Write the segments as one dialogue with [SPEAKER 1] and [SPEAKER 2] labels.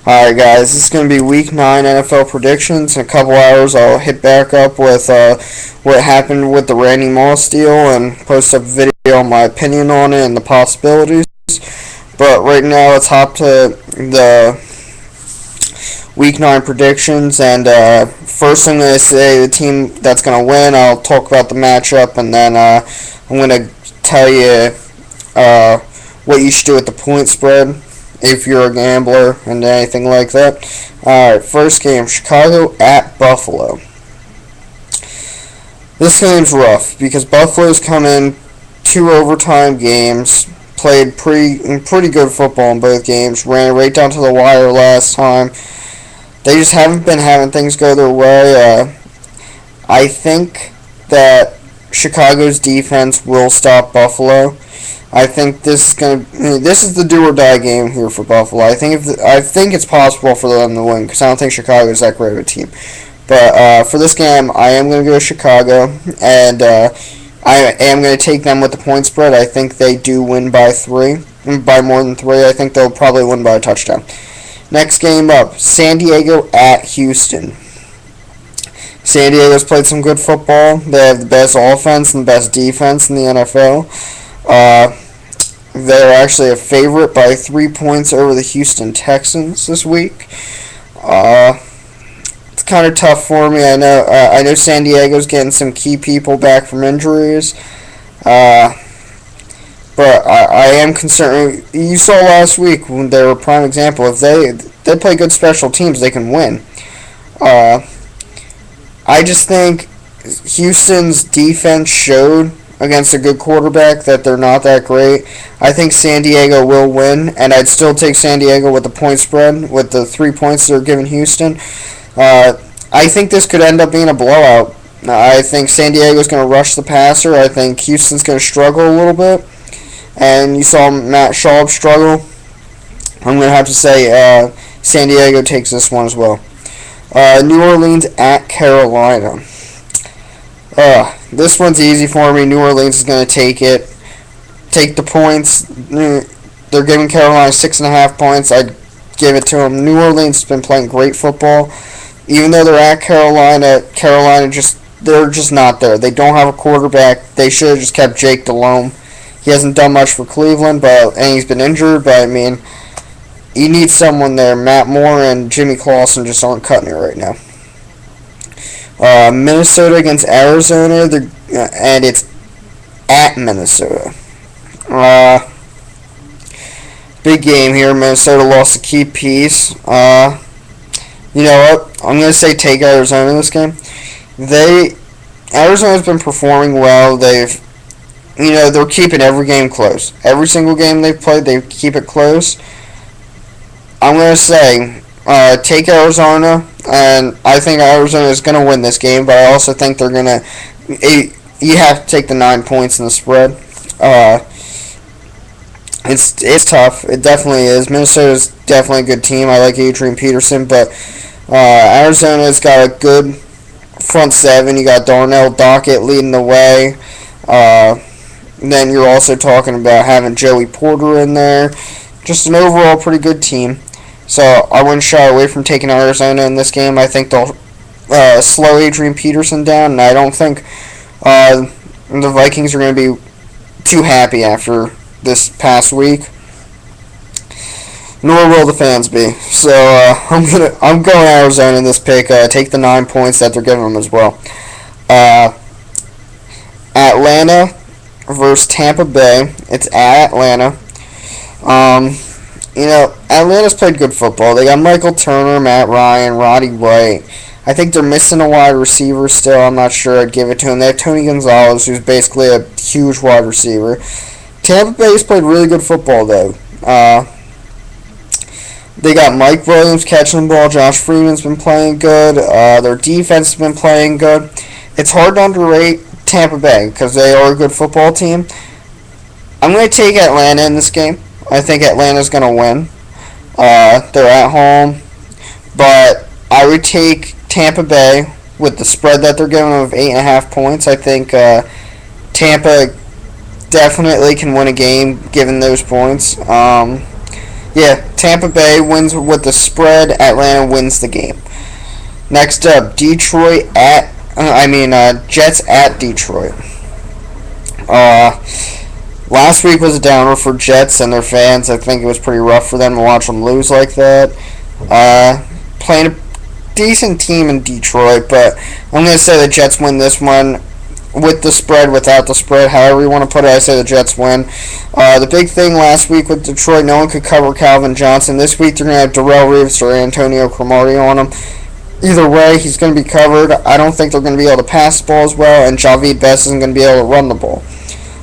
[SPEAKER 1] Alright guys, this is going to be week 9 NFL predictions. In a couple hours I'll hit back up with what happened with the Randy Moss deal and post up a video on my opinion on it and the possibilities. But right now let's hop to the week 9 predictions, and first I'm going to say the team that's going to win. I'll talk about the matchup, and then I'm going to tell you what you should do with the point spread if you're a gambler and anything like that. Alright, first game, Chicago at Buffalo. This game's rough because Buffalo's come in 2 overtime games, played pretty good football in both games, ran it right down to the wire last time. They just haven't been having things go their way. I think that Chicago's defense will stop Buffalo. I think this is the do or die game here for Buffalo. I think it's possible for them to win because I don't think Chicago is that great of a team. But for this game, I am going to go Chicago, and I am going to take them with the point spread. I think they do win by more than 3. I think they'll probably win by a touchdown. Next game up, San Diego at Houston. San Diego's played some good football. They have the best offense and the best defense in the NFL. They're actually a favorite by 3 points over the Houston Texans this week. It's kind of tough for me. I know San Diego's getting some key people back from injuries. But I am concerned. You saw last week when they were a prime example. If they play good special teams, they can win. I just think Houston's defense showed against a good quarterback that they're not that great. I think San Diego will win, and I'd still take San Diego with the point spread, with the 3 points they're giving Houston. I think this could end up being a blowout. I think San Diego's going to rush the passer. I think Houston's going to struggle a little bit. And you saw Matt Schaub struggle. I'm going to have to say San Diego takes this one as well. New Orleans at Carolina. This one's easy for me. New Orleans is going to take it. Take the points. They're giving Carolina 6.5 points. I'd give it to them. New Orleans has been playing great football. Even though they're at Carolina, they're just not there. They don't have a quarterback. They should have just kept Jake Delhomme. He hasn't done much for Cleveland, and he's been injured, but I mean, you need someone there. Matt Moore and Jimmy Clausen just aren't cutting it right now. Minnesota against Arizona, and it's at Minnesota. Big game here. Minnesota lost a key piece. You know what? I'm going to say take Arizona in this game. Arizona's been performing well. They're keeping every game close. Every single game they've played, they keep it close. I'm going to say take Arizona, and I think Arizona is going to win this game, but I also think they're going to... You have to take the 9 points in the spread. It's tough. It definitely is. Minnesota's definitely a good team. I like Adrian Peterson, but Arizona's got a good front 7. You got Darnell Dockett leading the way. Then you're also talking about having Joey Porter in there. Just an overall pretty good team. So I wouldn't shy away from taking Arizona in this game. I think they'll slow Adrian Peterson down, and I don't think the Vikings are going to be too happy after this past week. Nor will the fans be. So I'm going Arizona in this pick. Take the 9 points that they're giving them as well. Atlanta versus Tampa Bay. It's at Atlanta. Atlanta's played good football. They got Michael Turner, Matt Ryan, Roddy White. I think they're missing a wide receiver still. I'm not sure I'd give it to them. They have Tony Gonzalez, who's basically a huge wide receiver. Tampa Bay's played really good football, though. They got Mike Williams catching the ball. Josh Freeman's been playing good. Their defense has been playing good. It's hard to underrate Tampa Bay because they are a good football team. I'm going to take Atlanta in this game. I think Atlanta's going to win. They're at home. But I would take Tampa Bay with the spread that they're giving of 8.5 points. I think Tampa definitely can win a game given those points. Yeah, Tampa Bay wins with the spread. Atlanta wins the game. Next up, Jets at Detroit. Uh, Last week was a downer for Jets and their fans. I think it was pretty rough for them to watch them lose like that. Playing a decent team in Detroit, but I'm going to say the Jets win this one with the spread, without the spread, however you want to put it. I say the Jets win. The big thing last week with Detroit, no one could cover Calvin Johnson. This week they're going to have Darrell Reeves or Antonio Cromartie on him. Either way, he's going to be covered. I don't think they're going to be able to pass the ball as well, and Javid Best isn't going to be able to run the ball.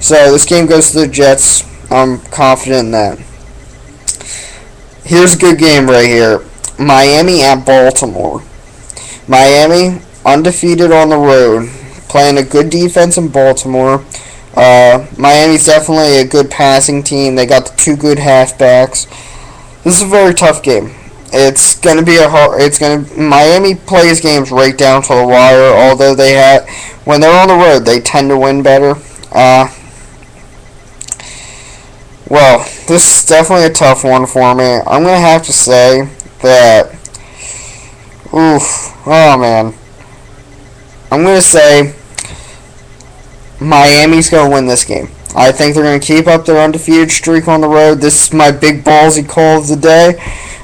[SPEAKER 1] So this game goes to the Jets. I'm confident in that. Here's a good game right here. Miami at Baltimore. Miami, undefeated on the road, playing a good defense in Baltimore. Miami's definitely a good passing team. They got the two good halfbacks. This is a very tough game. It's going to be Miami plays games right down to the wire, although when they're on the road, they tend to win better. Well, this is definitely a tough one for me. I'm going to have to say that, oh man. I'm going to say Miami's going to win this game. I think they're going to keep up their undefeated streak on the road. This is my big ballsy call of the day.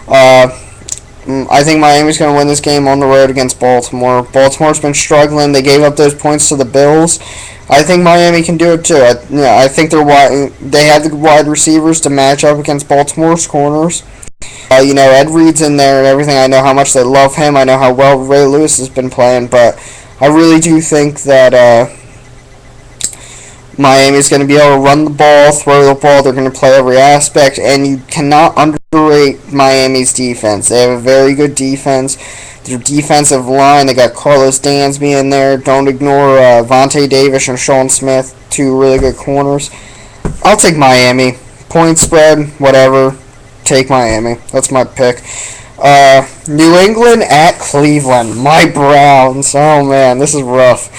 [SPEAKER 1] I think Miami's going to win this game on the road against Baltimore. Baltimore's been struggling. They gave up those points to the Bills. I think Miami can do it too. I think they have the wide receivers to match up against Baltimore's corners. Ed Reed's in there and everything. I know how much they love him. I know how well Ray Lewis has been playing, but I really do think that Miami's going to be able to run the ball, throw the ball. They're going to play every aspect, and you cannot underrate Miami's defense. They have a very good defense. Their defensive line, they got Carlos Dansby in there. Don't ignore Vontae Davis and Sean Smith, two really good corners. I'll take Miami. Point spread, whatever. Take Miami. That's my pick. New England at Cleveland. My Browns. Oh, man, this is rough.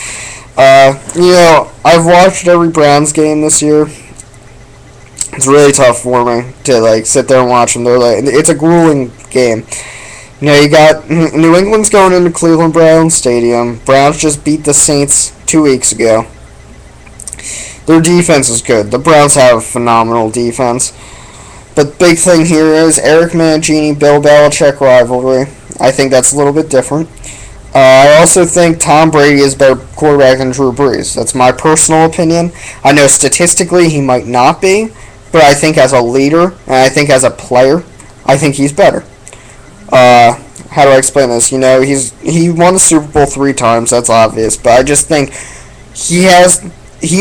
[SPEAKER 1] I've watched every Browns game this year. It's really tough for me to sit there and watch them. It's a grueling game. You got New England's going into Cleveland Browns Stadium. Browns just beat the Saints 2 weeks ago. Their defense is good. The Browns have a phenomenal defense. But the big thing here is Eric Mangini, Bill Belichick rivalry. I think that's a little bit different. I also think Tom Brady is a better quarterback than Drew Brees. That's my personal opinion. I know statistically he might not be, but I think as a leader and I think as a player, I think he's better. How do I explain this? He won the Super Bowl 3 times. That's obvious, but I just think he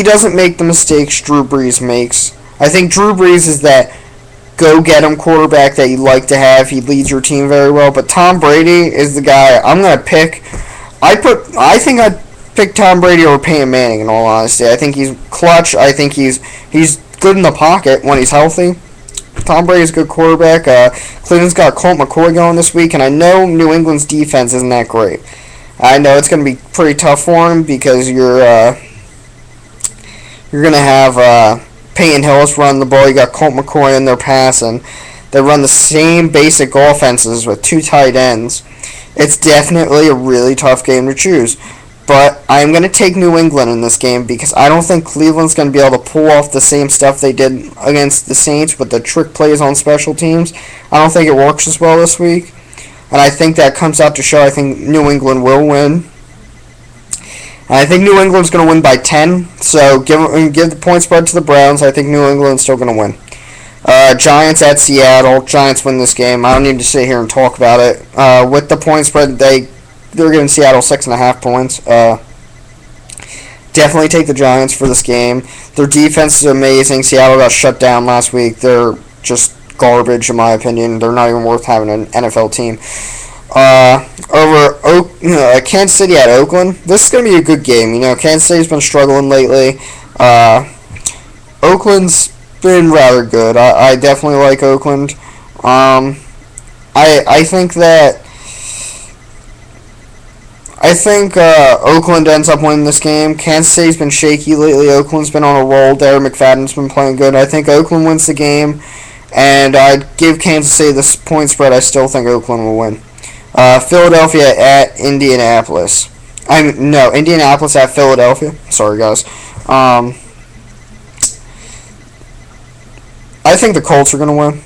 [SPEAKER 1] doesn't make the mistakes Drew Brees makes. I think Drew Brees is that go-get-him quarterback that you like to have. He leads your team very well. But Tom Brady is the guy I'm going to pick. I think I'd pick Tom Brady over Peyton Manning, in all honesty. I think he's clutch. I think he's good in the pocket when he's healthy. Tom Brady's a good quarterback. Cleveland's got Colt McCoy going this week, and I know New England's defense isn't that great. I know it's going to be pretty tough for him because you're going to have Peyton Hillis run the ball. You got Colt McCoy in there passing. They run the same basic offenses with 2 tight ends. It's definitely a really tough game to choose. But I'm going to take New England in this game because I don't think Cleveland's going to be able to pull off the same stuff they did against the Saints with the trick plays on special teams. I don't think it works as well this week. And I think that comes out to show I think New England will win. And I think New England's going to win by 10. So give the point spread to the Browns. I think New England's still going to win. Giants at Seattle. Giants win this game. I don't need to sit here and talk about it. With the point spread, they're giving Seattle 6.5 points. Definitely take the Giants for this game. Their defense is amazing. Seattle got shut down last week. They're just garbage, in my opinion. They're not even worth having an NFL team. Over Kansas City at Oakland. This is going to be a good game. Kansas City's been struggling lately. Oakland's been rather good. I definitely like Oakland. I think Oakland ends up winning this game. Kansas City's been shaky lately. Oakland's been on a roll. Darren McFadden's been playing good. I think Oakland wins the game. And I'd give Kansas City the point spread. I still think Oakland will win. Philadelphia at Indianapolis. No, Indianapolis at Philadelphia. Sorry, guys. I think the Colts are going to win.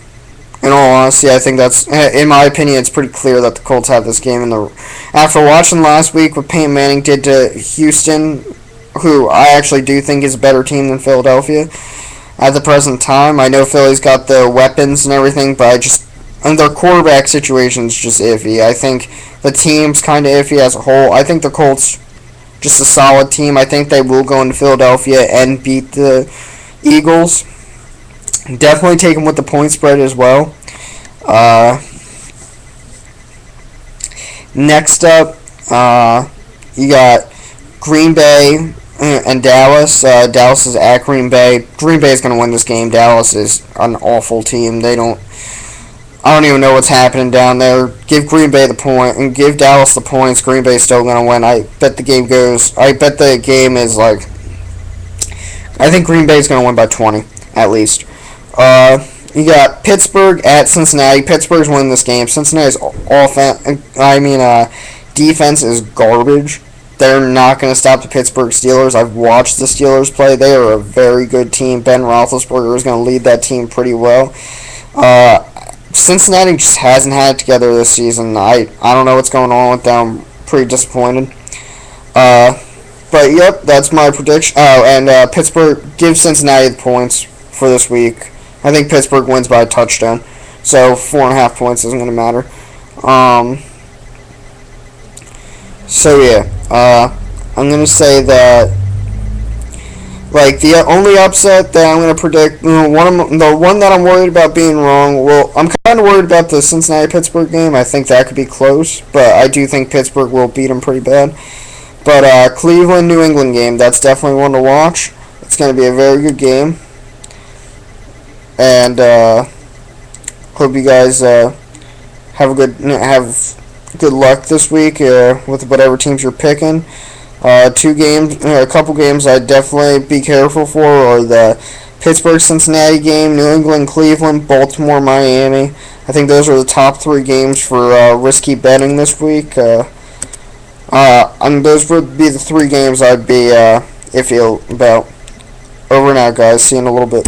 [SPEAKER 1] In all honesty, I think that's, in my opinion, it's pretty clear that the Colts have this game. After watching last week what Peyton Manning did to Houston, who I actually do think is a better team than Philadelphia at the present time. I know Philly's got the weapons and everything, but and their quarterback situation is just iffy. I think the team's kind of iffy as a whole. I think the Colts just a solid team. I think they will go into Philadelphia and beat the Eagles. Definitely take them with the point spread as well. Next up, you got Green Bay and Dallas. Dallas is at Green Bay. Green Bay is going to win this game. Dallas is an awful team. I don't even know what's happening down there. Give Green Bay the point and give Dallas the points. Green Bay's still going to win. I bet the game is like, I think Green Bay's going to win by 20 at least. You got Pittsburgh at Cincinnati. Pittsburgh's winning this game. Cincinnati's defense is garbage. They're not going to stop the Pittsburgh Steelers. I've watched the Steelers play. They are a very good team. Ben Roethlisberger is going to lead that team pretty well. Cincinnati just hasn't had it together this season. I don't know what's going on with them. I'm pretty disappointed. But yep, that's my prediction. And Pittsburgh, give Cincinnati the points for this week. I think Pittsburgh wins by a touchdown. So 4.5 points isn't going to matter. So yeah, I'm going to say that like the only upset that I'm going to predict, the one that I'm worried about being wrong, well, I'm kind of worried about the Cincinnati-Pittsburgh game. I think that could be close, but I do think Pittsburgh will beat them pretty bad. But Cleveland-New England game, that's definitely one to watch. It's going to be a very good game. And hope you guys have good luck this week with whatever teams you're picking. A couple games I'd definitely be careful for are the Pittsburgh-Cincinnati game, New England-Cleveland, Baltimore-Miami. I think those are the top 3 games for risky betting this week. And those would be the 3 games I'd be iffy about. Over and out, guys. See you in a little bit.